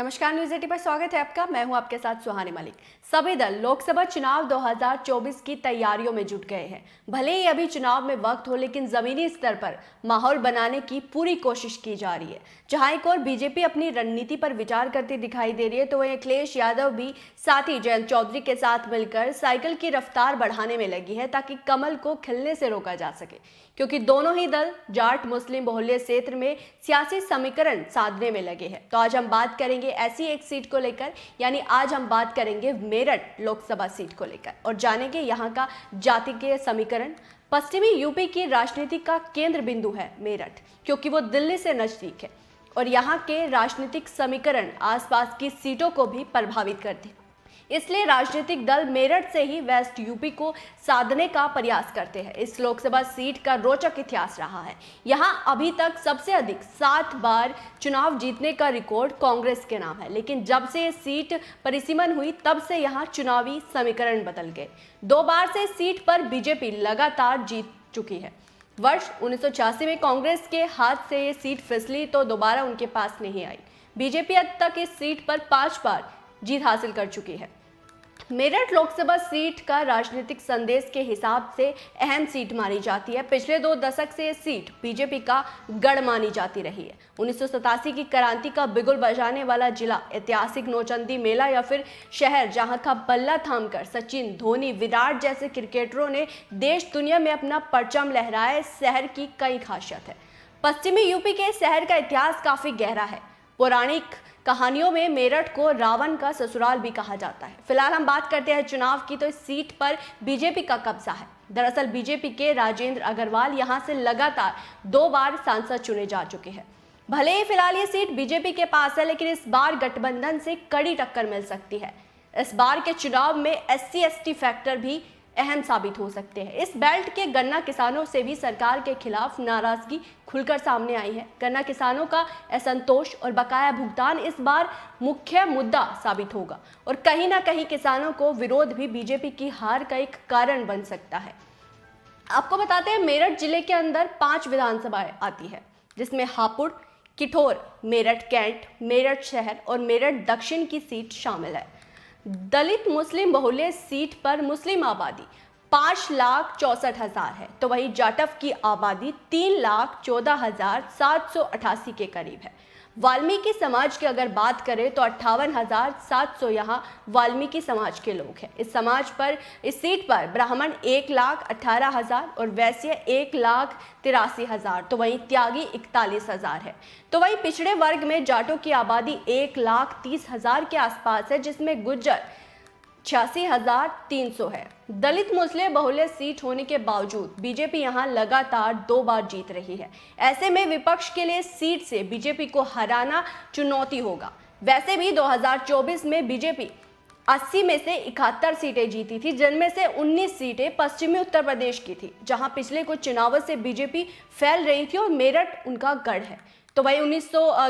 नमस्कार, न्यूज 80 पर स्वागत है आपका। मैं हूं आपके साथ सुहानी मलिक। सभी दल लोकसभा चुनाव 2024 की तैयारियों में जुट गए हैं। भले ही अभी चुनाव में वक्त हो, लेकिन जमीनी स्तर पर माहौल बनाने की पूरी कोशिश की जा रही है। जहां एक और बीजेपी अपनी रणनीति पर विचार करती दिखाई दे रही है, तो वहीं अखिलेश यादव भी साथी जयंत चौधरी के साथ मिलकर साइकिल की रफ्तार बढ़ाने में लगी है, ताकि कमल को खिलने से रोका जा सके। क्योंकि दोनों ही दल जाट मुस्लिम बहुल्य क्षेत्र में सियासी समीकरण साधने में लगे हैं। तो आज हम बात करेंगे ऐसी एक सीट को लेकर, यानी आज हम बात करेंगे मेरठ लोकसभा सीट को लेकर और जानेंगे यहाँ का जातीय समीकरण। पश्चिमी यूपी की राजनीति का केंद्र बिंदु है मेरठ, क्योंकि वो दिल्ली से नजदीक है और यहाँ के राजनीतिक समीकरण आसपास की सीटों को भी प्रभावित करते हैं। इसलिए राजनीतिक दल मेरठ से ही वेस्ट यूपी को साधने का प्रयास करते हैं। इस लोकसभा सीट का रोचक इतिहास रहा है। यहां अभी तक सबसे अधिक 7 बार चुनाव जीतने का रिकॉर्ड कांग्रेस के नाम है, लेकिन जब से ये सीट परिसीमन हुई तब से यहां चुनावी समीकरण बदल गए। 2 बार से इस सीट पर बीजेपी लगातार जीत चुकी है। वर्ष 1986 में कांग्रेस के हाथ से ये सीट फिसली तो दोबारा उनके पास नहीं आई। बीजेपी अब तक इस सीट पर 5 बार जीत हासिल कर चुकी है। मेरठ लोकसभा सीट का राजनीतिक संदेश के हिसाब से अहम सीट मानी जाती है। पिछले 2 दशक से ये सीट बीजेपी का गढ़ मानी जाती रही है। 1987 की क्रांति का बिगुल बजाने वाला जिला, ऐतिहासिक नौचंदी मेला या फिर शहर जहां का बल्ला थामकर सचिन, धोनी, विराट जैसे क्रिकेटरों ने देश दुनिया में अपना परचम लहराया, इस शहर की कई खासियत है। पश्चिमी यूपी के शहर का इतिहास काफी गहरा है। पौराणिक कहानियों में मेरठ को रावण का ससुराल भी कहा जाता है। फिलहाल हम बात करते हैं चुनाव की, तो इस सीट पर बीजेपी का कब्जा है। दरअसल बीजेपी के राजेंद्र अग्रवाल यहां से लगातार 2 बार सांसद चुने जा चुके हैं। भले ही फिलहाल ये सीट बीजेपी के पास है, लेकिन इस बार गठबंधन से कड़ी टक्कर मिल सकती है। इस बार के चुनाव में SC/ST फैक्टर भी अहम साबित हो सकते हैं। इस बेल्ट के गन्ना किसानों से भी सरकार के खिलाफ नाराजगी खुलकर सामने आई है। गन्ना किसानों का असंतोष और बकाया भुगतान इस बार मुख्य मुद्दा साबित होगा और कहीं ना कहीं किसानों को विरोध भी बीजेपी की हार का एक कारण बन सकता है। आपको बताते हैं, मेरठ जिले के अंदर 5 विधानसभाएं आती है, जिसमें हापुड़, किठौर, मेरठ कैंट, मेरठ शहर और मेरठ दक्षिण की सीट शामिल है। दलित मुस्लिम बहुल्य सीट पर मुस्लिम आबादी 5,64,000 है, तो वहीं जाटव की आबादी 3,14,788 के करीब है। वाल्मीकि समाज की अगर बात करें तो 58,700 यहाँ वाल्मीकि समाज के लोग हैं। इस सीट पर ब्राह्मण 1,18,000 और वैश्य 1,83,000, तो वहीं त्यागी 41,000 है। तो वहीं पिछड़े वर्ग में जाटों की आबादी 1,30,000 के आसपास है, जिसमें गुज्जर 86,300 है। दलित मुस्लिम बहुल्य सीट होने के बावजूद बीजेपी यहां लगातार 2 बार जीत रही है। ऐसे में विपक्ष के लिए सीट से बीजेपी को हराना चुनौती होगा। वैसे भी 2024 में बीजेपी 80 में से 71 सीटें जीती थी, जिनमें से 19 सीटें पश्चिमी उत्तर प्रदेश की थी, जहां पिछले कुछ चुनावों से बीजेपी फैल रही थी और मेरठ उनका गढ़ है। तो वही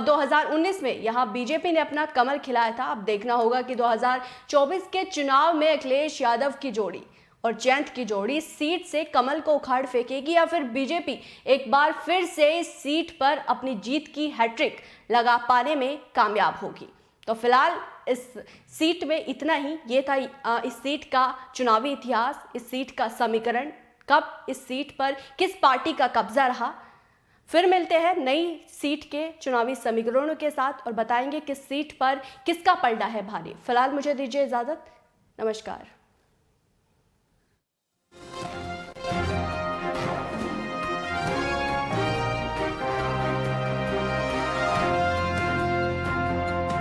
2019 में यहाँ बीजेपी ने अपना कमल खिलाया था। अब देखना होगा कि 2024 के चुनाव में अखिलेश यादव की जोड़ी और जयंत की जोड़ी इस सीट से कमल को उखाड़ फेंकेगी या फिर बीजेपी एक बार फिर से इस सीट पर अपनी जीत की हैट्रिक लगा पाने में कामयाब होगी। तो फिलहाल इस सीट में इतना ही। ये था इस सीट का चुनावी इतिहास, इस सीट का समीकरण, कब इस सीट पर किस पार्टी का कब्जा रहा। फिर मिलते हैं नई सीट के चुनावी समीकरणों के साथ और बताएंगे किस सीट पर किसका पलड़ा है भारी। फिलहाल मुझे दीजिए इजाजत। नमस्कार।